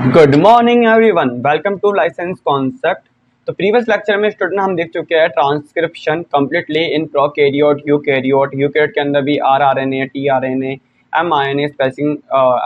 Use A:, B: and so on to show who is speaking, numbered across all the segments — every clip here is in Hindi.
A: Good morning everyone, welcome to license concept. तो प्रीवियस लेक्चर में स्टूडेंट हम देख चुके हैं transcription completely in prokaryote, eukaryote के अंदर भी rRNA, tRNA, mRNA spacing,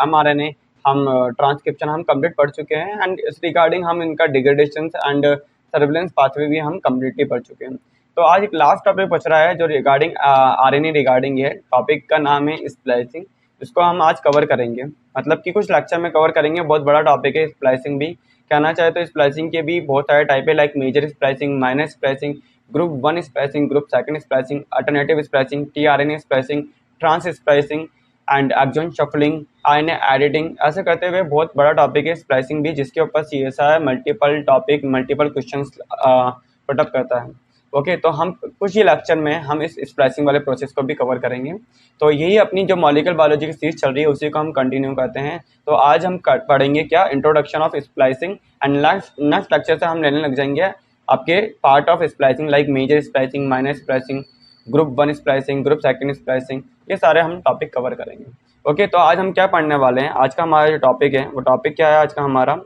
A: mRNA हम ट्रांसक्रिप्शन हम कंप्लीट पढ़ चुके हैं एंड इस रिगार्डिंग हम इनका डिग्रेडेशन एंड सर्विलेंस पाथवे भी हम कंप्लीटली पढ़ चुके हैं। तो आज एक लास्ट टॉपिक बच रहा है जो रिगार्डिंग आरएनए रिगार्डिंग है। टॉपिक का नाम है स्प्लाइसिंग, इसको हम आज कवर करेंगे, मतलब कि कुछ लेक्चर में कवर करेंगे। बहुत बड़ा टॉपिक है स्प्लाइसिंग भी। कहना चाहे तो स्प्लाइसिंग के भी बहुत सारे टाइप है, like major splicing, minor splicing, group 1 splicing, group 2 splicing, alternative splicing, tRNA splicing, trans splicing and exon shuffling, RNA editing. ऐसे करते हुए बहुत बड़ा टॉपिक है स्प्लाइसिंग भी, जिसके ऊपर CSI multiple topic, multiple question put up करता है। ओके, तो हम कुछ ही लेक्चर में हम इस स्प्लाइसिंग वाले प्रोसेस को भी कवर करेंगे। तो यही अपनी जो मॉलिक्यूलर बायोलॉजी की सीरीज चल रही है उसी को हम कंटिन्यू करते हैं। तो आज हम पढ़ेंगे क्या, introduction of splicing and next lecture से हम लेने लग जाएंगे आपके part of splicing, like major splicing, minor splicing, group 1 splicing, group 2 splicing, ये सारे हम टॉपिक कवर करेंगे। ओके, तो आज हम क्या पढ़ने वाले हैं। आज का हमारा जो टॉपिक है वो टॉपिक क्या है आज का हमारा,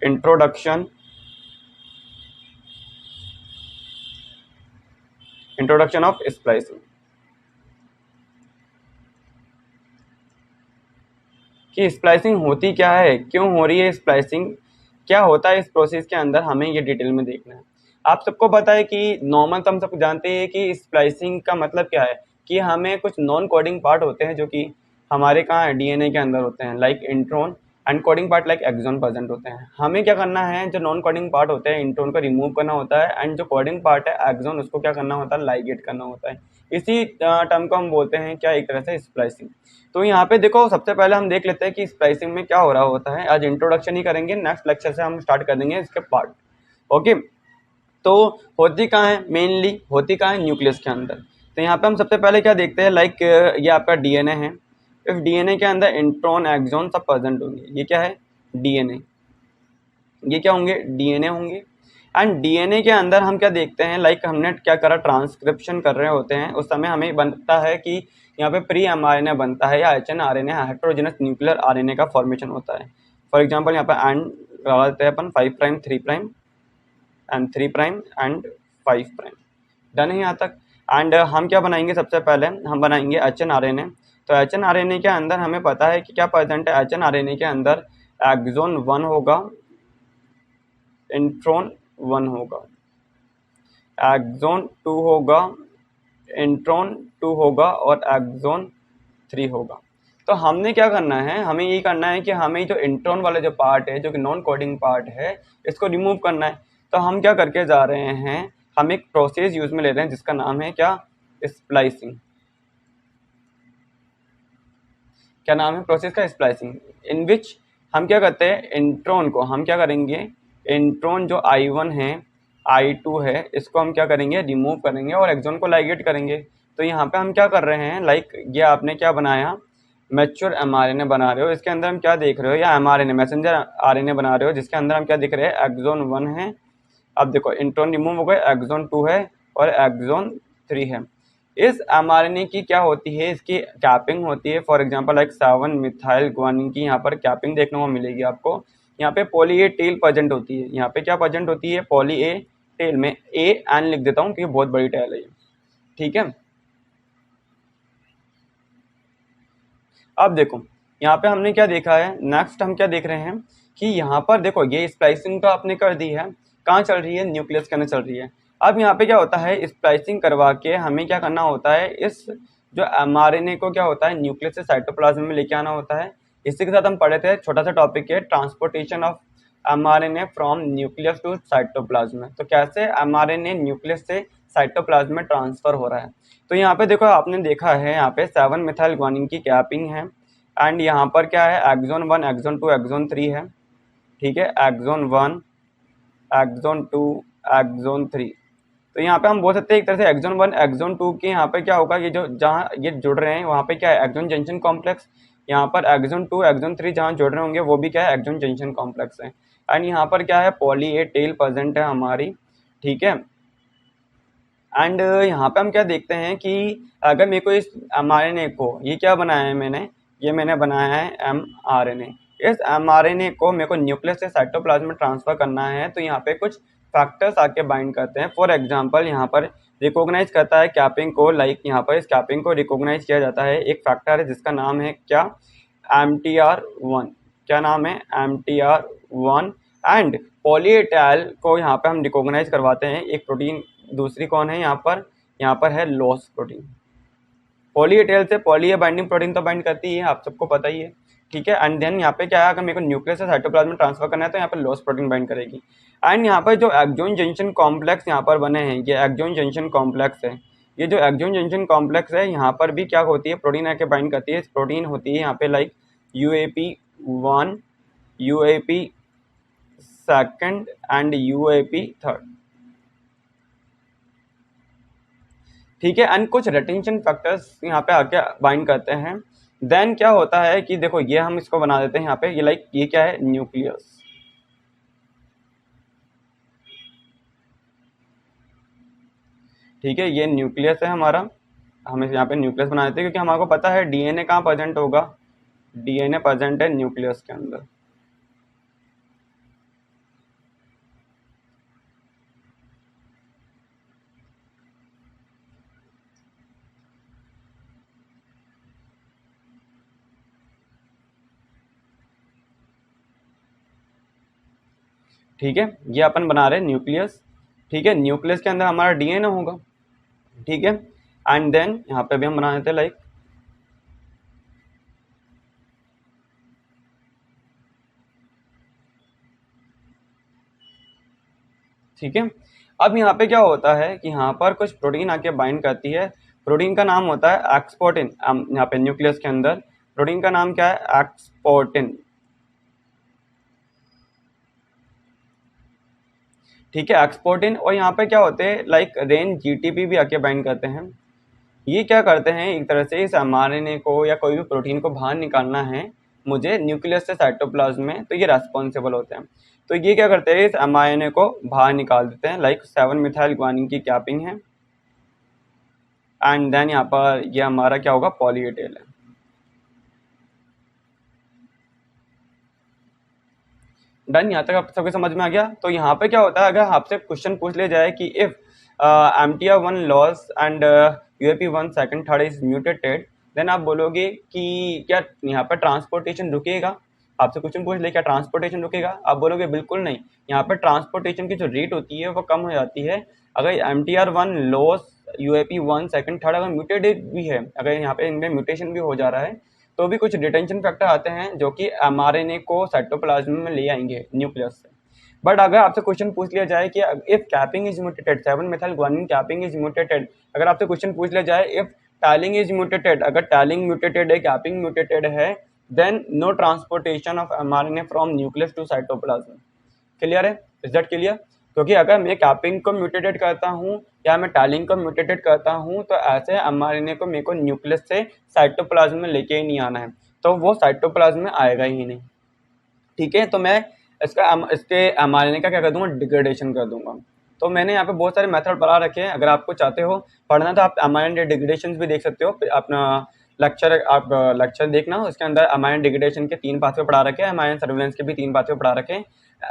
A: इंट्रोडक्शन ऑफ स्प्लाइसिंग। कि स्प्लाइसिंग होती क्या है, क्यों हो रही है स्प्लाइसिंग, क्या होता है इस प्रोसेस के अंदर, हमें ये डिटेल में देखना है। आप सबको पता है कि नॉर्मल तो हम सब जानते हैं कि स्प्लाइसिंग का मतलब क्या है, कि हमें कुछ नॉन कोडिंग पार्ट होते हैं जो कि हमारे कहाँ डीएनए के अंदर होते हैं, like intron, and coding part like exon present होते हैं। हमें क्या करना है, जो नॉन कोडिंग पार्ट होते हैं इंट्रोन को रिमूव करना होता है, एंड जो कोडिंग पार्ट है एक्सॉन उसको क्या करना होता है, लाइगेट करना होता है। इसी टर्म को हम बोलते हैं क्या, एक तरह से स्प्लाइसिंग। तो यहाँ पे देखो, सबसे पहले हम देख लेते हैं कि स्प्लाइसिंग में क्या हो रहा होता है। आज इंट्रोडक्शन ही करेंगे, नेक्स्ट लेक्चर से हम स्टार्ट कर देंगे इसके पार्ट। ओके, तो होती कहाँ है, मेनली होती कहाँ है, न्यूक्लियस के अंदर। तो यहाँ पे हम सबसे पहले क्या देखते हैं, लाइक ये आपका डीएनए है। इस डीएनए के अंदर इंट्रॉन, एक्सॉन सब प्रेजेंट होंगे। ये क्या है, डीएनए। ये क्या होंगे, डीएनए होंगे। एंड डीएनए के अंदर हम क्या देखते हैं, लाइक हमने क्या करा, ट्रांसक्रिप्शन कर रहे होते हैं, उस समय हमें बनता है कि यहाँ पे प्री एमआरएनए बनता है या एचएनआरएनए, हेटेरोजेनस न्यूक्लियर आरएनए का फॉर्मेशन होता है। फॉर एग्जांपल यहाँ पे एंड लगा देते हैं अपन 5 prime 3 prime and 3 prime and 5 prime. Done है यहाँ तक। एंड हम क्या बनाएंगे, सबसे पहले हम बनाएंगे एचएनआरएनए। तो एचएनआरएनए के अंदर हमें पता है कि क्या प्रेजेंट है, एचएनआरएनए के अंदर एक्सॉन 1 होगा, इंट्रॉन 1 होगा, एक्सॉन 2 होगा, इंट्रॉन 2 होगा और एक्सॉन 3 होगा। तो हमने क्या करना है, हमें ये करना है कि हमें जो इंट्रॉन वाले जो पार्ट है, जो कि नॉन कोडिंग पार्ट है, इसको रिमूव करना है। तो हम क्या करके जा रहे हैं, हम एक प्रोसेस यूज में ले रहे हैं जिसका नाम है क्या, स्प्लाइसिंग। क्या नाम है प्रोसेस का, स्प्लाइसिंग। इन विच हम क्या करते हैं, इंट्रॉन को हम क्या करेंगे, इंट्रॉन जो I1 है, I2 है, इसको हम क्या करेंगे, रिमूव करेंगे और एक्सॉन को लाइगेट करेंगे। तो यहाँ पे हम क्या कर रहे हैं, लाइक ये आपने क्या बनाया, मैच्योर एमआरएनए बना रहे हो। इसके अंदर हम क्या देख रहे हो, या एमआरएनए मैसेंजर आरएनए बना रहे हो, जिसके अंदर हम क्या दिख रहे हैं, एक्सॉन 1 है। अब देखो इंट्रॉन रिमूव हो गए, एक्सॉन 2 है और एक्सॉन 3 है। इस एमआरएनए की क्या होती है, इसकी कैपिंग होती है। For example like 7 methyl guanine की यहाँ पर कैपिंग देखने को मिलेगी आपको। यहाँ पे पॉली ए टेल प्रेजेंट होती है, यहाँ पे क्या प्रेजेंट होती है, पॉली ए टेल में ए एन लिख देता हूँ क्योंकि बहुत बड़ी टेल है ये, ठीक है। अब देखो यहाँ पे हमने क्या देखा है, नेक्स्ट हम क्या देख रहे हैं कि यहाँ पर देखो ये स्प्लाइसिंग तो आपने कर दी है, कहाँ चल रही है, न्यूक्लियस के अंदर चल रही है। अब यहाँ पे क्या होता है, स्प्लाइसिंग करवा के हमें क्या करना होता है, इस जो एमआरएनए को क्या होता है, न्यूक्लियस से साइटोप्लाज्म में लेके आना होता है। इसी के साथ हम पढ़े थे, छोटा सा टॉपिक है, transportation of mRNA from nucleus to cytoplasm. तो कैसे एमआरएनए न्यूक्लियस से साइटोप्लाज्म में ट्रांसफर हो रहा है। तो यहाँ पे देखो आपने देखा है, यहाँ पे 7 मिथाइल ग्वानिन की कैपिंग है एंड यहाँ पर क्या है, एक्सॉन 1, एक्सॉन 2, एक्सॉन 3 है, ठीक है। Exon 1, exon 2, exon 3। तो यहाँ पे हम बोल सकते हैं एक तरह से एक्सॉन 1, एक्सॉन 2 के यहाँ पे क्या होगा, ये जो जहाँ ये जुड़ रहे हैं वहाँ पे क्या है, एक्सॉन जंक्शन कॉम्प्लेक्स। यहाँ पर एक्सॉन 2, एक्सॉन 3 जहाँ जुड़ रहे होंगे वो भी क्या है, एक्सॉन जंक्शन कॉम्प्लेक्स है। एंड यहाँ पर क्या है, पॉली ए टेल प्रेजेंट है हमारी, ठीक है। एंड यहाँ पे हम क्या देखते हैं कि अगर मेरे को इस एमआरएनए को, ये क्या बनाया है मैंने, ये मैंने बनाया है mRNA। इस mRNA को मेरे को न्यूक्लियस से साइटोप्लाज्म में ट्रांसफर करना है, तो यहाँ पे कुछ फैक्टर्स आके बाइंड करते हैं। फॉर एग्जांपल यहाँ पर रिकॉग्नाइज करता है कैपिंग को, लाइक यहाँ पर इस कैपिंग को रिकॉग्नाइज किया जाता है। एक फैक्टर है जिसका नाम है क्या, MTR1। क्या नाम है, MTR1। एंड पॉलीएटाइल को यहाँ पे हम रिकॉग्नाइज करवाते हैं एक प्रोटीन, दूसरी कौन है यहाँ पर है लॉस प्रोटीन। पॉलीएटाइल से पॉली बाइंडिंग प्रोटीन तो बाइंड करती है, आप सबको पता ही है, ठीक है। एंड देन यहाँ पे क्या है, अगर मेरे को न्यूक्लियस से साइटोप्लाज्म में ट्रांसफर करना है तो यहाँ पे लॉस प्रोटीन बाइंड करेगी। एंड यहाँ पर जो एक्सोन जंक्शन कॉम्प्लेक्स यहाँ पर बने हैं, ये एक्सोन जंक्शन कॉम्प्लेक्स है। ये जो एक्सोन जंक्शन कॉम्प्लेक्स है यहाँ पर भी क्या होती है, प्रोटीन आके बाइंड करती है। प्रोटीन होती है यहाँ पे like UAP1, UAP second and UAP third, ठीक है। एंड कुछ रिटेंशन फैक्टर्स यहाँ पे आके बाइंड करते हैं। देन क्या होता है कि देखो ये हम इसको बना देते हैं यहाँ पे, ये लाइक ये क्या है, न्यूक्लियस, ठीक है। ये न्यूक्लियस है हमारा, हम इस यहाँ पे न्यूक्लियस बना देते हैं क्योंकि हमारे को पता है DNA कहाँ प्रेजेंट होगा, DNA प्रेजेंट है न्यूक्लियस के अंदर। ठीक है, ये अपन बना रहे हैं न्यूक्लियस, ठीक है। न्यूक्लियस के अंदर हमारा DNA होगा, ठीक है। एंड देन यहाँ पे भी हम बना देते हैं लाइक, ठीक है। अब यहाँ पे क्या होता है कि यहाँ पर कुछ प्रोटीन आके बाइंड करती है। प्रोटीन का नाम होता है एक्सपोर्टिन। यहाँ पे न्यूक्लियस के अंदर प्रोटीन का नाम क्या है, एक्सपोर्टिन, ठीक है, एक्सपोर्टिन। और यहाँ पे क्या होते हैं लाइक रेन GTP भी आके बाइंड करते हैं। ये क्या करते हैं, एक तरह से इस mRNA को या कोई भी प्रोटीन को बाहर निकालना है मुझे न्यूक्लियस से साइटोप्लाज्म में, तो ये रेस्पॉन्सिबल होते हैं। तो ये क्या करते हैं, इस mRNA को बाहर निकाल देते हैं, लाइक 7 मिथाइल ग्वानिन की कैपिंग है। एंड देन यहाँ पर ये हमारा क्या होगा, पॉलीएटेल है। डन, यहाँ तक आप सबके समझ में आ गया। तो यहाँ पे क्या होता है, अगर आपसे क्वेश्चन पूछ लिया जाए कि if MTR1 loss and UAP1 second third is mutated, then आप बोलोगे कि क्या यहाँ पर ट्रांसपोर्टेशन रुकेगा। आपसे क्वेश्चन पूछ ले क्या ट्रांसपोर्टेशन रुकेगा, आप बोलोगे बिल्कुल नहीं। यहाँ पर ट्रांसपोर्टेशन की जो रेट होती है वो कम हो जाती है। अगर MTR1 loss UAP1 second third अगर म्यूटेटेड भी है, अगर यहाँ पे इनमें म्यूटेशन भी हो जा रहा है, तो भी कुछ डिटेंशन फैक्टर आते हैं जो कि mRNA को साइटोप्लाज्म में ले आएंगे न्यूक्लियस से। बट अगर आपसे क्वेश्चन पूछ लिया जाए कि if capping is mutated, 7 methyl guanine capping is mutated, अगर आपसे क्वेश्चन पूछ लिया जाए इफ टाइलिंग इज म्यूटेटेड, अगर टाइलिंग म्यूटेटेड है, कैपिंग म्यूटेटेड है, then no transportation of mRNA from nucleus to cytoplasm. Clear है, इज दैट क्लियर? क्योंकि अगर मैं कैपिंग को म्यूटेटेड करता हूँ या मैं टाइलिंग को म्यूटेटेड करता हूँ, तो ऐसे mRNA को मेरे को न्यूक्लियस से साइटोप्लाज्म में लेके ही नहीं आना है, तो वो साइटोप्लाज्म में आएगा ही नहीं, ठीक है। तो मैं इसके mRNA का क्या कर दूंगा, डिग्रेडेशन कर दूंगा। तो मैंने यहाँ पे बहुत सारे मेथड पढ़ा रखे हैं, अगर आपको चाहते हो पढ़ना तो आप mRNA डिग्रेडेशन भी देख सकते हो। अपना लेक्चर आप लेक्चर देखना, उसके अंदर mRNA डिग्रेडेशन के 3 पाथवे पढ़ा रखे हैं, mRNA सर्विलेंस के भी 3 पाथवे पढ़ा रखे हैं।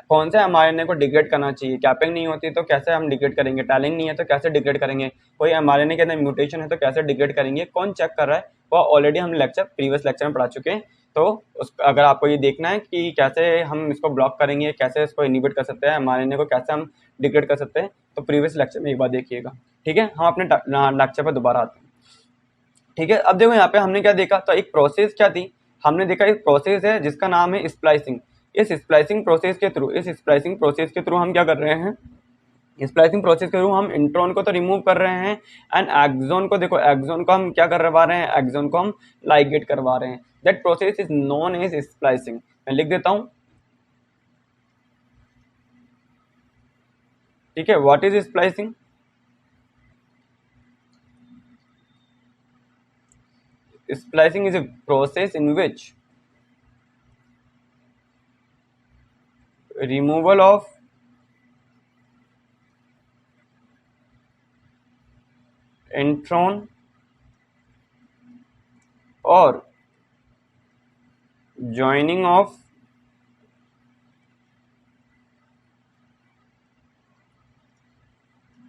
A: कौन से mRNA को डिग्रेड करना चाहिए, कैपिंग नहीं होती तो कैसे हम डिग्रेड करेंगे, टाइलिंग नहीं है तो कैसे डिग्रेड करेंगे, कोई mRNA के अंदर म्यूटेशन है तो कैसे डिग्रेड करेंगे, कौन चेक कर रहा है, वो ऑलरेडी हम प्रीवियस लेक्चर में पढ़ा चुके हैं। तो अगर आपको ये देखना है कि कैसे हम इसको ब्लॉक करेंगे, कैसे इसको इनिबिट कर सकते हैं, mRNA को कैसे हम डिग्रेड कर सकते हैं, तो प्रीवियस लेक्चर में एक बार देखिएगा, ठीक है। हम अपने लेक्चर पर दोबारा आते हैं, ठीक है। अब देखो यहाँ पे हमने क्या देखा, तो एक प्रोसेस क्या थी, हमने देखा एक प्रोसेस है जिसका नाम है स्प्लाइसिंग। इस स्प्लाइसिंग प्रोसेस के थ्रू हम क्या कर रहे हैं, स्प्लाइसिंग प्रोसेस के थ्रू हम इंट्रॉन को तो रिमूव कर रहे हैं एंड एक्सोन को, देखो एक्सोन को हम क्या करवा रहे हैं, एक्सोन को हम लाइगेट करवा रहे हैं। That process is known as splicing. मैं लिख देता हूं, ठीक है। What is splicing? Splicing is a process in which removal of intron or joining of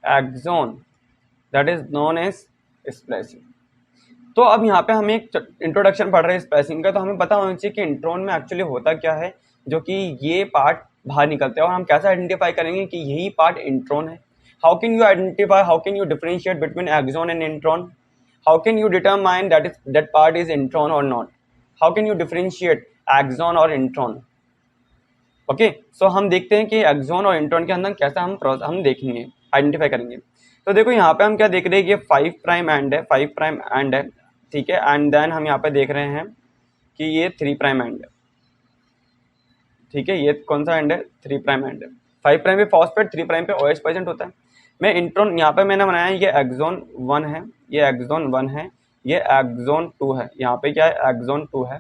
A: exon that is known as splicing. तो अब यहाँ पे हम एक इंट्रोडक्शन पढ़ रहे हैं स्प्लाइसिंग का, तो हमें पता होना चाहिए कि इंट्रोन में एक्चुअली होता क्या है, जो कि ये पार्ट बाहर निकलते हैं, और हम कैसे आइडेंटिफाई करेंगे कि यही पार्ट इंट्रोन है। How can you identify, how can you differentiate between exon and intron, how can you determine that part is intron और not, how can you differentiate exon और इंट्रोन। ओके, सो हम देखते हैं कि एक्सॉन और इंट्रोन के अंदर कैसे हम देखेंगे, आइडेंटिफाई करेंगे। तो देखो यहाँ पे हम क्या देख रहे हैं कि 5 प्राइम एंड है, 5 प्राइम एंड है, ठीक है, एंड देन हम यहाँ पे देख रहे हैं कि ये 3 प्राइम एंड है, ठीक है, ये कौन सा एंड है, 3 प्राइम एंड है। 5 प्राइम पे फॉस्फेट, 3 प्राइम पे OH प्रेजेंट होता है। मैं इंट्रोन यहाँ पे मैंने बनाया है, ये एक्सॉन 1 है, ये एक्सॉन 1 है, ये एक्सॉन 2 है, यहाँ पे क्या है, एक्सॉन 2 है।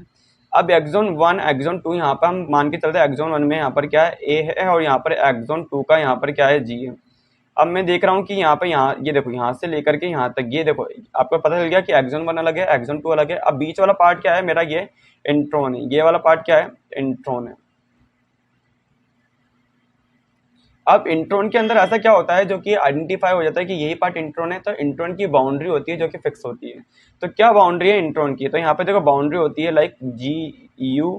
A: अब एक्सॉन 1 एक्सॉन 2 यहाँ पर हम मान के चलते हैं, एक्सॉन 1 में यहाँ पर क्या है, A है, और यहाँ पर एक्सॉन 2 का यहाँ पर क्या है, G है। अब मैं देख रहा हूँ कि यहाँ पे, यहाँ ये देखो, यहाँ से लेकर के यहाँ तक, ये देखो आपको पता चल गया कि एक्सॉन 1 अलग है, एक्सॉन 2 अलग है। अब बीच वाला पार्ट क्या है मेरा, ये इंट्रोन है, ये वाला पार्ट क्या है, इंट्रोन है। अब इंट्रोन के अंदर ऐसा क्या होता है जो कि आइडेंटिफाई हो जाता है कि यही पार्ट इंट्रोन है, तो इंट्रोन की बाउंड्री होती है जो कि फिक्स होती है। तो क्या बाउंड्री है इंट्रोन की, तो यहाँ पे देखो बाउंड्री होती है लाइक GU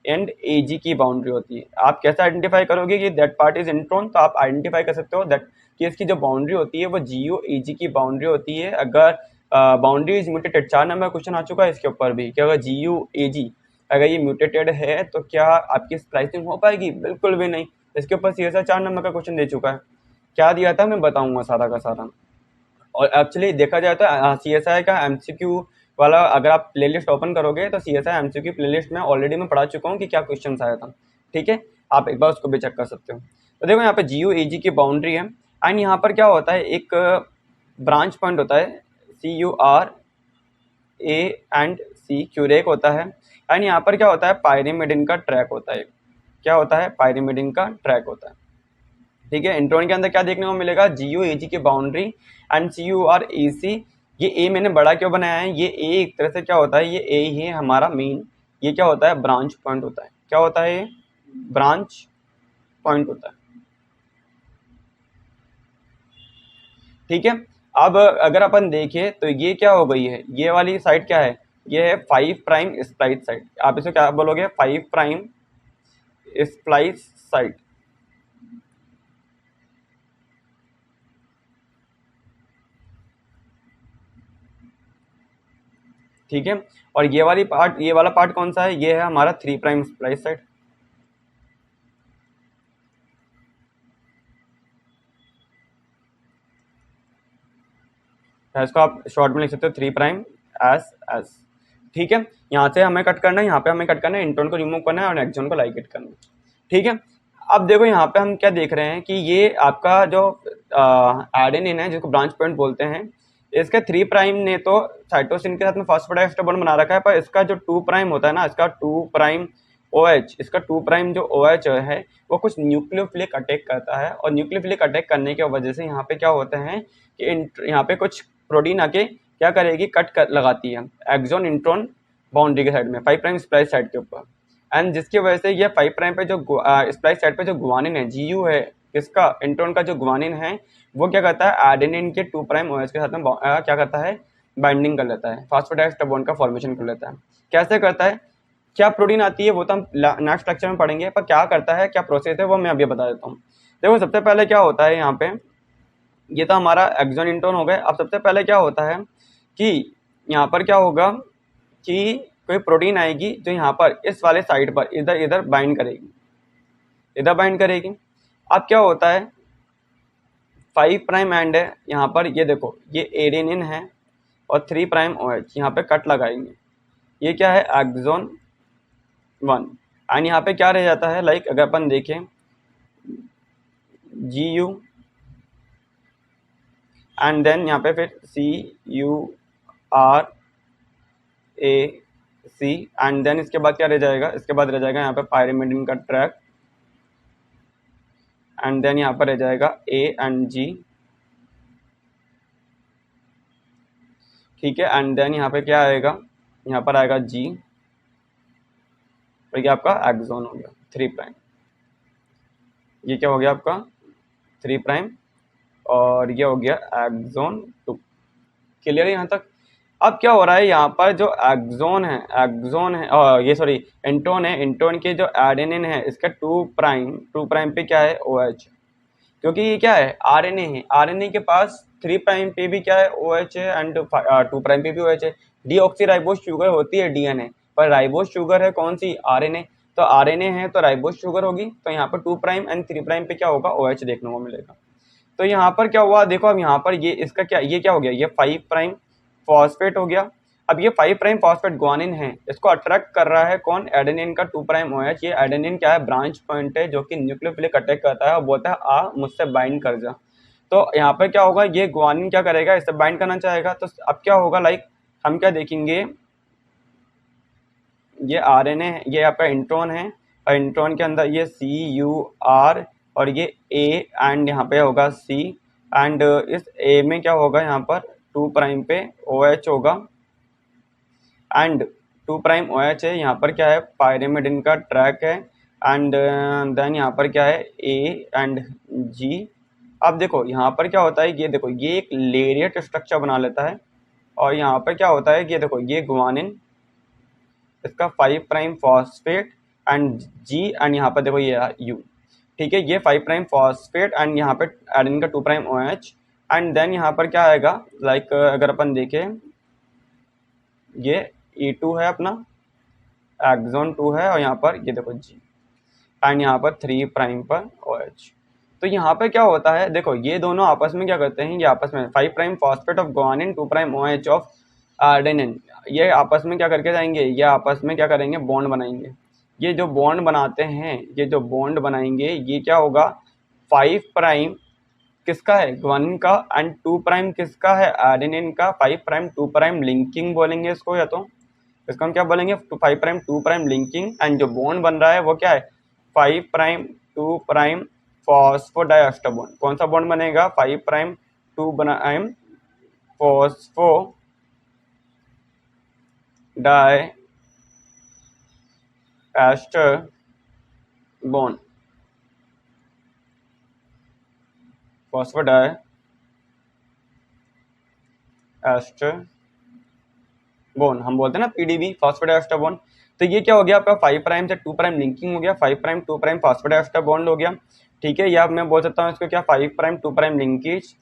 A: एंड AG की बाउंड्री होती है। आप कैसे आइडेंटिफाई करोगे कि दैट पार्ट इज इंट्रोन, तो आप आइडेंटिफाई कर सकते हो दैट कि इसकी जो बाउंड्री होती है वो GU AG की बाउंड्री होती है। अगर boundary is mutated, 4 number question आ चुका है इसके ऊपर भी कि अगर GU AG अगर ये म्यूटेटेड है तो क्या आपकी स्प्लाइसिंग हो पाएगी, बिल्कुल भी नहीं। इसके ऊपर CSI 4 नंबर का क्वेश्चन दे चुका है, क्या दिया था मैं बताऊंगा सारा का सारा। और एक्चुअली देखा जाए तो CSI का MCQ वाला अगर आप प्लेलिस्ट ओपन करोगे तो CSI MCQ प्लेलिस्ट में ऑलरेडी मैं पढ़ा चुका हूँ कि क्या क्वेश्चन आया था, ठीक है, आप एक बार उसको भी चेक कर सकते हो। तो देखो यहाँ पे GU AG की बाउंड्री है, एंड यहाँ पर क्या होता है, एक ब्रांच पॉइंट होता है CURA एंड C, क्यूरेक होता है, एंड यहाँ पर क्या होता है, पायरिमिडिन का ट्रैक होता है। क्या होता है, पायरिमिडिन का ट्रैक होता है, ठीक है। इंट्रोन के अंदर क्या देखने को मिलेगा, GU AG की बाउंड्री एंड CURAC। ये ए मैंने बड़ा क्यों बनाया है, ये ए एक तरह से क्या होता है, ये ए ही है हमारा मेन, ये क्या होता है, ब्रांच पॉइंट होता है। क्या होता है, ये ब्रांच पॉइंट होता है, ठीक है। अब अगर अपन देखें तो ये क्या हो गई है, ये वाली साइड क्या है, ये है 5 प्राइम स्प्लाइस साइड। आप इसे क्या बोलोगे, 5 प्राइम स्प्लाइस साइड, ठीक है। और ये वाली पार्ट, ये वाला पार्ट कौन सा है, ये है हमारा 3 प्राइम स्प्लाइस साइड। इसको आप शॉर्ट में लिख सकते हो 3 प्राइम एस, ठीक है। यहाँ से हमें कट करना है, यहाँ पे हमें कट करना है, इंट्रोन को रिमूव करना है और एक्सॉन को लाइगेट करना है, ठीक है। अब देखो यहाँ पे हम क्या देख रहे हैं कि ये आपका जो एडेनिन है जिसको ब्रांच पॉइंट बोलते हैं, इसके 3 प्राइम ने तो साइटोसिन के साथ में फॉस्फोडाइस्टर बॉन्ड बना रखा है, पर इसका जो 2 प्राइम होता है ना, इसका 2 प्राइम OH, इसका 2 प्राइम जो OH है वो कुछ न्यूक्लियोफिलिक अटैक करता है, और न्यूक्लियोफिलिक अटैक करने की वजह से यहाँ पे क्या होता है कि यहाँ पे कुछ प्रोटीन आके क्या करेगी, कट कर लगाती है एक्सॉन इंट्रोन बाउंड्री के साइड में, 5 प्राइम स्प्लाइस साइड के ऊपर, एंड जिसकी वजह से ये 5 प्राइम पे जो स्प्लाइस साइड पे जो गुआनिन है, GU है, इसका इंट्रोन का जो गुआनिन है वो क्या करता है, एडेनिन के 2 प्राइम OH के साथ में क्या करता है, बाइंडिंग कर लेता है, फॉस्फोडाइस्टर बॉन्ड का फॉर्मेशन कर लेता है। कैसे करता है, क्या प्रोटीन आती है वो तो हम नेक्स्ट लेक्चर में पढ़ेंगे, पर क्या करता है, क्या प्रोसेस है, वो मैं अभी बता देता हूँ। देखो सबसे पहले क्या होता है यहाँ पे, ये तो हमारा एक्सॉन इंट्रोन हो गए। अब सबसे पहले क्या होता है कि यहाँ पर क्या होगा कि कोई प्रोटीन आएगी जो यहाँ पर इस वाले साइड पर इधर इधर बाइंड करेगी, इधर बाइंड करेगी। अब क्या होता है, 5 प्राइम एंड है यहाँ पर, ये देखो ये एडेनिन है, और 3 प्राइम OH यहाँ पे कट लगाएंगे, ये क्या है, एक्सॉन 1, एंड यहाँ पे क्या रह जाता है, लाइक अगर अपन देखें GU एंड देन यहाँ पे फिर CURAC, एंड देन इसके बाद क्या रह जाएगा, इसके बाद रह जाएगा यहाँ पे पायरिमिडिन का ट्रैक, एंड देन यहाँ पर रह जाएगा A एंड G, ठीक है, एंड देन यहाँ पे क्या आएगा, यहाँ पर आएगा G, और ये आपका एक्सोन हो गया 3'। ये क्या हो गया आपका 3', और ये हो गया एक्सोन 2। क्लियर है यहाँ तक? अब क्या हो रहा है यहाँ पर, जो एक्सोन है और ये सॉरी इंटोन है, इंटोन के जो एडेनिन है इसका 2' पे क्या है OH, क्योंकि ये क्या है आरएनए है, आरएनए के पास 3' पे भी क्या है OH है एंड 2' पे भी OH है। डीऑक्सीराइबोस शुगर होती है डीएनए, पर राइबोस शुगर है कौन सी, आरएनए। तो आरएनए है तो राइबोस शुगर होगी, तो यहाँ पर 2' एंड 3' पे क्या होगा OH देखने को मिलेगा। तो यहाँ पर क्या हुआ देखो, अब यहाँ पर ये इसका क्या, ये क्या हो गया, ये 5' फॉस्फेट हो गया। अब ये 5' फॉस्फेट ग्वानिन है, इसको अट्रैक्ट कर रहा है कौन, एडेनिन का 2' OH। ये एडेनिन क्या है, ब्रांच पॉइंट है जो कि न्यूक्लियोफिलिक अटैक करता है और बोलता है आ मुझसे बाइंड कर जा। तो यहाँ पर क्या होगा, ये ग्वानिन क्या करेगा, इससे बाइंड करना चाहेगा। तो अब क्या होगा, लाइक हम क्या देखेंगे, ये आरएनए है, ये आपका इंट्रॉन है, और इंट्रॉन के अंदर ये CUR और ये A एंड यहाँ पे होगा C, एंड इस A में क्या होगा, यहाँ पर 2' पे OH होगा, एंड 2' OH है। यहाँ पर क्या है, पायरिमिडिन का ट्रैक है, एंड देन यहाँ पर क्या है A एंड G। अब देखो यहाँ पर क्या होता है, ये देखो ये एक लेरिएट स्ट्रक्चर बना लेता है, और यहाँ पर क्या होता है कि ये देखो ये गुआनिन, इसका 5' फॉस्फेट एंड G, एंड यहाँ पर देखो ये U, ठीक है। ये 5' फॉस्फेट एंड यहाँ पे एडेनिन का 2' OH, एंड देन यहाँ पर क्या आएगा, लाइक अगर अपन देखें ये E2 है अपना, एक्सोन 2 है, और यहाँ पर ये देखो G, एंड यहाँ पर 3' पर OH। तो यहाँ पे क्या होता है देखो, ये दोनों आपस में क्या करते हैं, ये आपस में 5' phosphate of guanine 2' OH of adenine, ये आपस में क्या करके जाएंगे, ये आपस में क्या करेंगे, बॉन्ड बनाएंगे। ये जो बॉन्ड बनाते हैं, ये जो बॉन्ड बनाएंगे, ये क्या होगा, 5' किसका है, गुआनिन का, एंड 2' किसका है, आर्डेनिन का। 5' 2' लिंकिंग बोलेंगे इसको, या तो इसको हम क्या बोलेंगे, 5' 2' लिंकिंग, एंड जो बॉन्ड बन रहा है वो क्या है, 5' 2' फॉस्फोडाइएस्टर बॉन्ड। कौन सा बॉन्ड बनेगा, 5' 2' फॉस्फोडाइएस्टर बॉन्ड, फॉस्फोडाइएस्टर बॉन्ड हम बोलते हैं ना, PDB, फॉस्फोडाइएस्टर बॉन्ड। तो ये क्या हो गया आपका, 5' से 2' लिंकिंग हो गया, 5' 2' फॉस्फोडाइएस्टर बॉन्ड हो गया, ठीक है। या मैं बोल सकता हूँ इसको क्या, 5' 2' लिंकेज,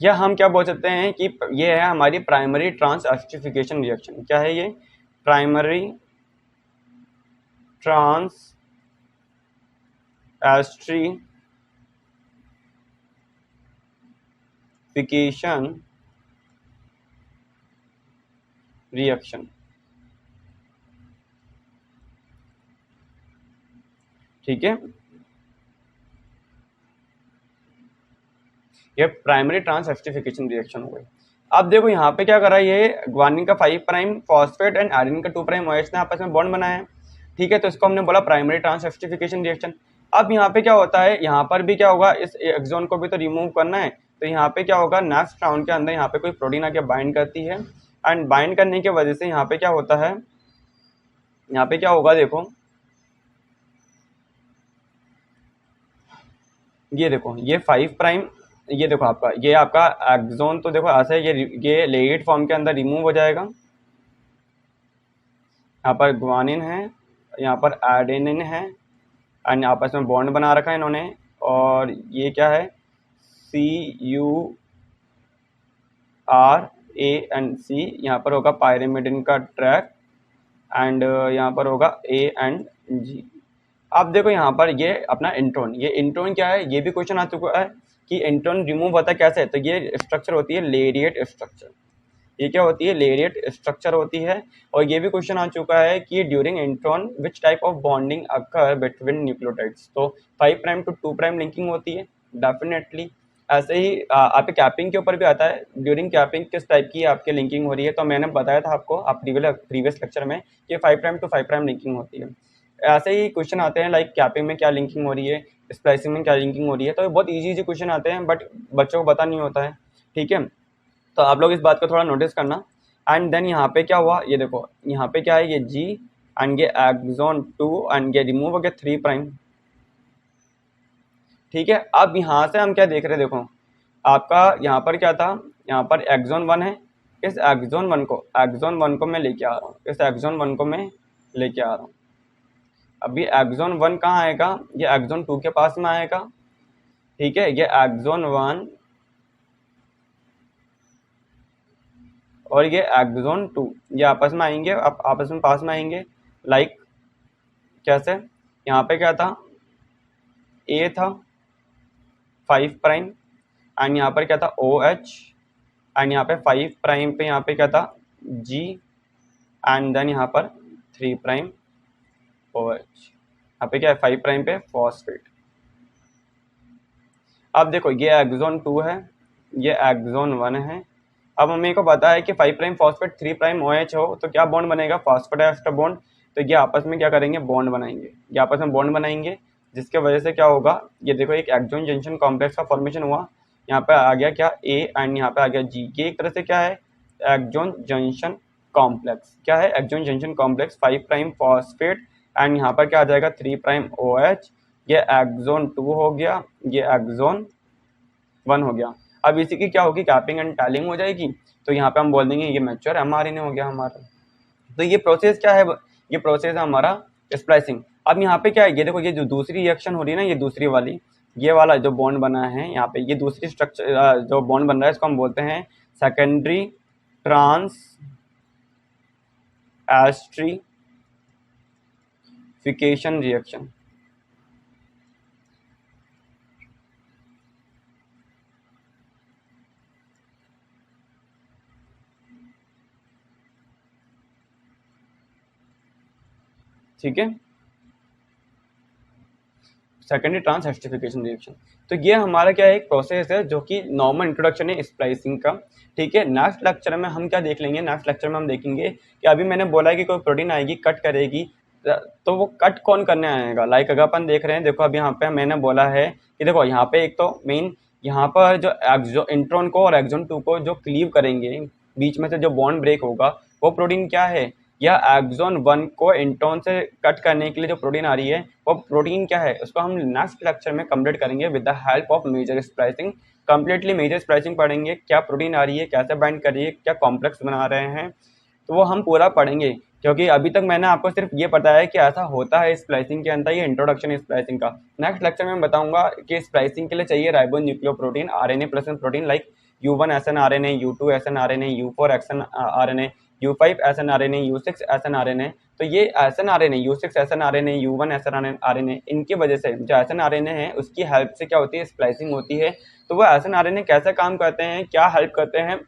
A: या हम क्या बोल सकते हैं कि ये है हमारी प्राइमरी ट्रांसएस्टिफिकेशन रिएक्शन। क्या है ये, प्राइमरी ट्रांसएस्टिफिकेशन रिएक्शन, ठीक है। ये प्राइमरी ट्रांसएस्टिफिकेशन रिएक्शन हो गई। अब देखो यहाँ पे क्या कर रहा है, ये ग्वानिन का 5' फॉस्फेट एंड आयरन का 2' OH ने आपस में बॉन्ड बनाया है, ठीक है। तो इसको हमने बोला प्राइमरी ट्रांसएस्टिफिकेशन रिएक्शन। अब यहाँ पे क्या होता है, यहाँ पर भी क्या होगा, इस एक्सोन को भी तो रिमूव करना है, तो यहाँ पे क्या होगा, नेक्स्ट राउंड के अंदर यहाँ पे कोई प्रोटीन आके बाइंड करती है, एंड बाइंड करने की वजह से यहाँ पे क्या होता है, यहाँ पे क्या होगा देखो, ये देखो ये 5', ये देखो आपका, ये आपका एक्सोन तो देखो ऐसे ये लेट फॉर्म के अंदर रिमूव हो जाएगा। यहाँ पर ग्वानिन है, यहाँ पर एडेनिन है, एंड आपस में बॉन्ड बना रखा है इन्होंने, और ये क्या है, CURA एंड C, यहाँ पर होगा पायरिमिडिन का ट्रैक, एंड यहाँ पर होगा A एंड G। अब देखो यहाँ पर ये अपना इंट्रोन, ये इंट्रोन क्या है, ये भी क्वेश्चन आ चुका है कि इंट्रोन रिमूव होता कैसे। तो ये स्ट्रक्चर होती है लेरिएट स्ट्रक्चर, ये क्या होती है, लेरिएट स्ट्रक्चर होती है। और ये भी क्वेश्चन आ चुका है कि during intron which type of bonding occur between nucleotides. तो 5' टू 2' लिंकिंग होती है डेफिनेटली। ऐसे ही आपके कैपिंग के ऊपर भी आता है, ड्यूरिंग कैपिंग किस टाइप की आपके लिंकिंग हो रही है। तो मैंने बताया था आपको आप प्रीवियस लेक्चर में कि 5' टू 5' लिंकिंग होती है। ऐसे ही क्वेश्चन आते हैं लाइक कैपिंग में क्या लिंकिंग हो रही है, स्प्लाइसिंग में क्या लिंकिंग हो रही है। तो बहुत ईजी क्वेश्चन आते हैं, बट बच्चों को पता नहीं होता है, ठीक है। तो आप लोग इस बात को थोड़ा नोटिस करना। एंड देन यहाँ पे क्या हुआ, ये देखो यहाँ पे क्या है, ये जी एंड ये एक्सॉन 2 एंड ये रिमूव हो गया 3 प्राइम। ठीक है, अब यहाँ से हम क्या देख रहे हैं, देखो आपका यहाँ पर क्या था, यहाँ पर एक्सॉन 1 है, इस एक्सॉन 1 को मैं लेके आ रहा हूँ, इस एक्सॉन 1 को मैं लेके आ रहा हूँ। अभी एक्सॉन 1 कहाँ आएगा, ये एक्सॉन 2 के पास में आएगा। ठीक है, ये एक्सॉन 1 और ये एक्सॉन 2 ये आपस में आएंगे, आपस में पास में आएंगे। लाइक कैसे, यहाँ पे क्या था, ए था 5 प्राइम एंड यहाँ पर क्या था OH एंड यहाँ पे 5 प्राइम पे यहाँ पे क्या था G एंड देन यहाँ पर 3 प्राइम OH, यहाँ पे क्या है 5 प्राइम पे फॉस्फेट। अब देखो ये एक्सॉन 2 है, ये एक्सॉन 1 है। अब हमें को पता है कि 5 प्राइम फॉस्फेट 3 प्राइम OH हो तो क्या बॉन्ड बनेगा, फॉस्फोडाइस्टर बॉन्ड। तो ये आपस में क्या करेंगे, बॉन्ड बनाएंगे, ये आपस में बॉन्ड बनाएंगे, जिसके वजह से क्या होगा, ये देखो एक एक्सॉन जंक्शन कॉम्प्लेक्स का फॉर्मेशन हुआ। यहाँ पे आ गया क्या A एंड यहाँ पे आ गया G, ये एक तरह से क्या है एक्सॉन जंक्शन कॉम्प्लेक्स। क्या है exon junction complex, 5 prime phosphate end यहाँ पर क्या आ जाएगा 3 प्राइम OH। ये एक्सॉन 2 हो गया, ये एक्सॉन 1 हो गया। अब इसी की क्या होगी, कैपिंग एंड टैलिंग हो जाएगी। तो यहाँ पे हम बोल देंगे ये मैच्योर mRNA हो गया हमारा। तो ये प्रोसेस क्या है, ये प्रोसेस है हमारा स्प्लाइसिंग। अब यहाँ पे क्या है, ये देखो ये जो दूसरी रिएक्शन हो रही है ना, ये दूसरी वाली, ये वाला जो बॉन्ड बना है यहाँ पे, ये दूसरी स्ट्रक्चर जो बॉन्ड बन रहा है इसको हम बोलते हैं सेकेंडरी ट्रांस एस्ट्रीफिकेशन रिएक्शन। ठीक है, सेकेंडरी ट्रांस एस्ट्रीफिकेशन रिएक्शन। तो ये हमारा क्या है, एक प्रोसेस है जो कि नॉर्मल इंट्रोडक्शन है स्प्लाइसिंग का। ठीक है, नेक्स्ट लेक्चर में हम क्या देख लेंगे, नेक्स्ट लेक्चर में हम देखेंगे कि अभी मैंने बोला है कि कोई प्रोटीन आएगी कट करेगी, तो वो कट कौन करने आएगा। लाइक अगर अपन देख रहे हैं, देखो अब यहाँ पे मैंने बोला है कि देखो यहाँ पे एक तो मेन यहाँ पर जो इंट्रॉन को और एक्सॉन 2 को जो क्लीव करेंगे, बीच में से जो बॉन्ड ब्रेक होगा, वो प्रोटीन क्या है, या एक्सॉन 1 को इंट्रॉन से कट करने के लिए जो प्रोटीन आ रही है वो प्रोटीन क्या है, उसको हम नेक्स्ट लेक्चर में कंप्लीट करेंगे with the help of major splicing. Completely major splicing पढ़ेंगे, क्या प्रोटीन आ रही है, कैसे बाइंड कर रही है, क्या कॉम्प्लेक्स बना रहे हैं, तो वो हम पूरा पढ़ेंगे। क्योंकि अभी तक मैंने आपको सिर्फ ये बताया कि ऐसा होता है स्प्लाइसिंग के अंदर, ये इंट्रोडक्शन है स्प्लाइसिंग का। नेक्स्ट लेक्चर में मैं बताऊंगा कि स्प्लाइसिंग के लिए चाहिए ribo nucleoprotein, RNA plus protein like U1 SNRNA, U2 SNRNA, U4 SNRNA, U5 SNRNA, U6 SNRNA। तो ये SNRNA, U6 SNRNA, U1 SNRNA, इनकी वजह से जो SNRNA है उसकी हेल्प से क्या होती है, स्प्लाइसिंग होती है। तो वो SNRNA कैसे काम करते हैं, क्या हेल्प करते हैं,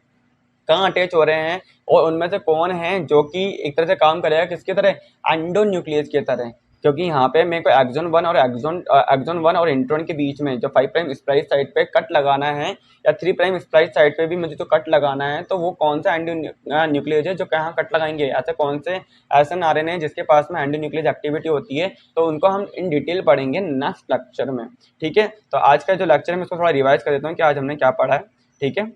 A: कहाँ अटैच हो रहे हैं, और उनमें से कौन है जो कि एक तरह से काम करेगा किसकी तरह, एंडोन्यूक्लियस की तरह। क्योंकि यहाँ पे मेरे को एक्सॉन 1 और इंट्रॉन के बीच में जो 5 प्राइम स्प्लाइस साइड पे कट लगाना है, या 3 प्राइम स्प्लाइस साइड पे भी मुझे जो कट लगाना है, तो वो कौन सा एंडोन्यूक्लियस है जो कहाँ कट लगाएंगे, ऐसे कौन से SNRNA है जिसके पास में एंडोन्यूक्लियस एक्टिविटी होती है। तो उनको हम इन डिटेल पढ़ेंगे नेक्स्ट लेक्चर में। ठीक है, तो आज का जो लेक्चर है मैं उसको थोड़ा रिवाइज कर देता हूँ कि आज हमने क्या पढ़ा है। ठीक है,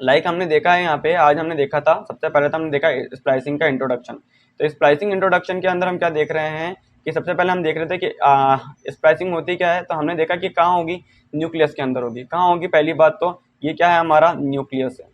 A: लाइक हमने देखा है यहाँ पे, आज हमने देखा था सबसे पहले तो हमने देखा स्प्लाइसिंग का इंट्रोडक्शन। तो स्प्लाइसिंग इंट्रोडक्शन के अंदर हम क्या देख रहे हैं कि सबसे पहले हम देख रहे थे कि स्प्लाइसिंग होती क्या है। तो हमने देखा कि कहाँ होगी, न्यूक्लियस के अंदर होगी। कहाँ होगी, पहली बात तो ये क्या है, हमारा न्यूक्लियस है,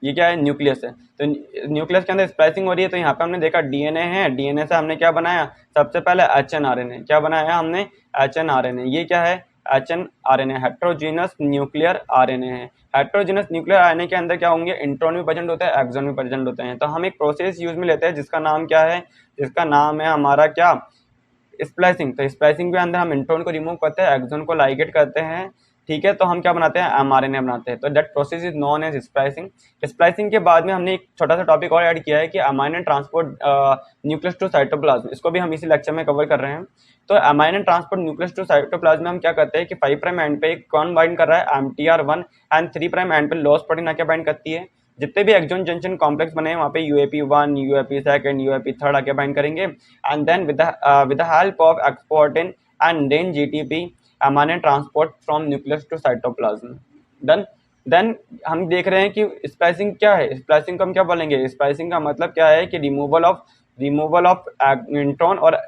A: ये क्या है, न्यूक्लियस है। तो न्यूक्लियस के अंदर स्प्लाइसिंग हो रही है। तो यहाँ पे हमने देखा DNA है, DNA से हमने क्या बनाया, सबसे पहले HNRNA। क्या बनाया हमने, HNRNA। ये क्या है, HNRNA, हेट्रोजीनस न्यूक्लियर RNA है। हेट्रोजीनस न्यूक्लियर RNA के अंदर क्या होंगे, इंट्रॉन भी प्रेजेंट होते हैं, एक्सॉन भी प्रेजेंट होते हैं। तो हम एक प्रोसेस यूज में लेते हैं जिसका नाम क्या है, जिसका नाम है हमारा क्या, स्प्लाइसिंग। तो स्प्लाइसिंग के अंदर हम इंट्रॉन को रिमूव करते हैं, एक्सॉन को लाइगेट करते हैं। ठीक है, तो हम क्या बनाते हैं, mRNA बनाते हैं। तो that process is known as splicing. Splicing के बाद में हमने एक छोटा सा टॉपिक और ऐड किया है कि amino transport nucleus to cytoplasm, इसको भी हम इसी लेक्चर में कवर कर रहे हैं। तो amino transport nucleus to cytoplasm में हम क्या करते हैं कि 5 प्राइम एंड पे कौन बाइंड कर रहा है, MTR1 एंड 3 प्राइम एंड पे लॉस प्रोटीन आके बाइंड करती है। जितने भी एक्सॉन जंक्शन कॉम्प्लेक्स बने हैं वहाँ पे UAP1, UAP2, UAP3 आके बाइंड करेंगे। And then with the help of exportin and then GTP amino transport from nucleus to cytoplasm. Done. Then हम देख रहे हैं कि स्प्लाइसिंग क्या है। स्प्लाइसिंग को हम क्या बोलेंगे, स्प्लाइसिंग का मतलब क्या है कि रिमूवल ऑफ इंट्रॉन और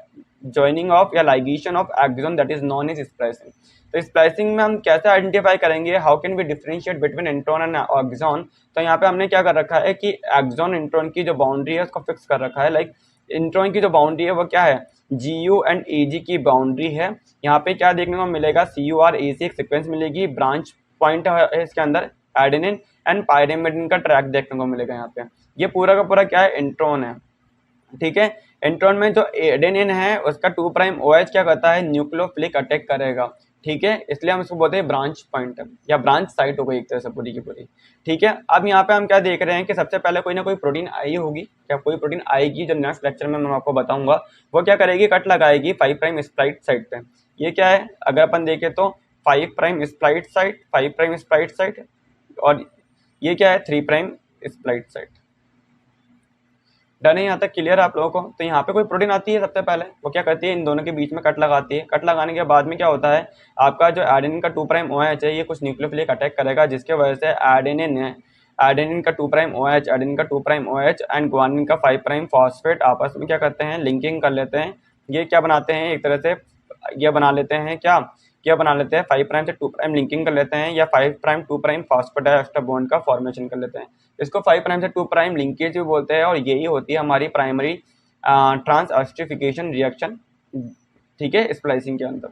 A: ज्वाइनिंग ऑफ या ligation of exon, that is known as splicing. तो स्प्लाइसिंग में हम कैसे आइडेंटिफाई करेंगे, how can we differentiate between intron and exon. तो यहाँ पे हमने क्या कर रखा है कि एक्सॉन इंट्रॉन की जो बाउंड्री है उसको फिक्स कर रखा है। लाइक इंट्रॉन की जो बाउंड्री है वो क्या है, GU एंड AG की बाउंड्री है। यहाँ पे क्या देखने को मिलेगा, CUR AC एक सीक्वेंस मिलेगी, ब्रांच पॉइंट है इसके अंदर एडेनिन एंड पायरिमिडिन का ट्रैक देखने को मिलेगा। यहाँ पे ये पूरा का पूरा क्या है, इंट्रॉन है। ठीक है, इंट्रॉन में जो एडेनिन है उसका 2' OH क्या करता है, न्यूक्लियोफिलिक अटैक करेगा। ठीक है, इसलिए हम इसको बोलते हैं ब्रांच पॉइंट या ब्रांच साइट हो गई एक तरह से पूरी की पूरी। ठीक है, अब यहाँ पे हम क्या देख रहे हैं कि सबसे पहले कोई ना कोई प्रोटीन आई होगी, क्या कोई प्रोटीन आएगी जो नेक्स्ट लेक्चर में मैं आपको बताऊंगा। वो क्या करेगी, कट लगाएगी 5' स्प्लाइट साइट पे। ये क्या है, अगर अपन देखें तो 5' स्प्लाइट साइट, 5' स्प्लाइट साइट, और ये क्या है 3' स्प्लाइट साइट। डन है यहाँ तक, क्लियर है आप लोगों को। तो यहाँ पे कोई प्रोटीन आती है, सबसे पहले वो क्या करती है, इन दोनों के बीच में कट लगाती है। कट लगाने के बाद में क्या होता है, आपका जो एडेनिन का 2' OH है ये कुछ न्यूक्लियोफिलिक अटैक करेगा, जिसके वजह से एडेनिन का 2' OH, एडेनिन का 2' OH एंड ग्वानिन का 5' फॉस्फेट आपस में क्या करते हैं, लिंकिंग कर लेते हैं। ये क्या बनाते हैं, एक तरह से ये बना लेते हैं, क्या बना लेते हैं, 5' से 2' लिंकिंग कर लेते हैं, या 5' 2' फॉस्फोडाइएस्टर बॉन्ड का फॉर्मेशन कर लेते हैं। इसको 5' से 2' लिंकेज भी बोलते हैं, और यही होती है हमारी प्राइमरी ट्रांसएस्टरिफिकेशन रिएक्शन। ठीक है, स्प्लाइसिंग के अंदर।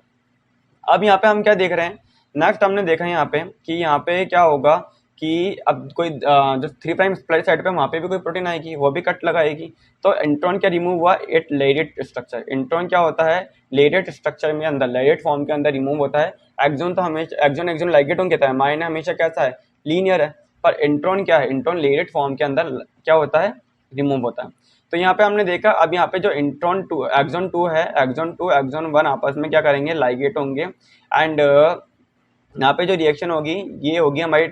A: अब यहाँ पे हम क्या देख रहे हैं, नेक्स्ट हमने देखा है यहाँ पे कि यहाँ पे क्या होगा कि अब कोई जो 3' स्प्लाइस साइड पे वहाँ पे भी कोई प्रोटीन आएगी, वो भी कट लगाएगी। तो इंट्रॉन क्या रिमूव हुआ, एट लेडेट स्ट्रक्चर। इंट्रॉन क्या होता है, लेडेट स्ट्रक्चर में अंदर, लेडेट फॉर्म के अंदर रिमूव होता है। एक्सोन तो हमेशा एक्सोन लाइगेटोन कहता है, माइंड हमेशा कैसा है, लीनियर है। पर इंट्रॉन क्या है, इंट्रॉन लेडेट फॉर्म के अंदर क्या होता है, रिमूव होता है। तो यहाँ पे हमने देखा, अब यहाँ पे जो इंट्रॉन 2 एक्सोन 2 है, एक्सोन 2 एक्सोन 1 आपस में क्या करेंगे, लाइगेट होंगे। एंड यहाँ पे जो रिएक्शन होगी ये होगी हमारी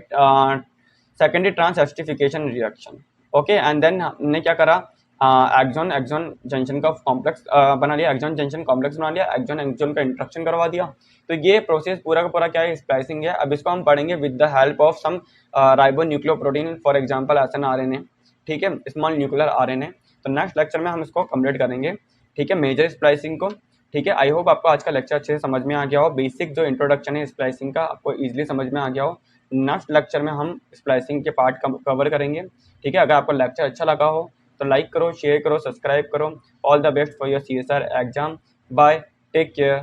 A: secondary transesterification reaction. Okay, and then हमने क्या करा, एक्सोन एक्सोन जंक्शन का कॉम्प्लेक्स बना लिया, एक्सोन जंक्शन कॉम्प्लेक्स बना लिया, एक्सोन एक्सोन का इंट्रक्शन करवा दिया। तो ये प्रोसेस पूरा का पूरा क्या है, स्प्लाइसिंग है। अब इसको हम पढ़ेंगे with the help of some ribonucleoprotein, for example SNRNA। ठीक है, स्मॉल न्यूक्लियर RNA। तो नेक्स्ट लेक्चर में हम इसको कंप्लीट करेंगे। ठीक है, मेजर स्प्लाइसिंग को। ठीक है, आई होप आपको आज का लेक्चर अच्छे से समझ में आ गया हो, बेसिक जो इंट्रोडक्शन है स्प्लाइसिंग का आपको इजीली समझ में आ गया हो। नेक्स्ट लेक्चर में हम स्प्लाइसिंग के पार्ट कवर करेंगे। ठीक है, अगर आपको लेक्चर अच्छा लगा हो तो लाइक करो, शेयर करो, सब्सक्राइब करो। All the best for your CSR exam. Bye, take care.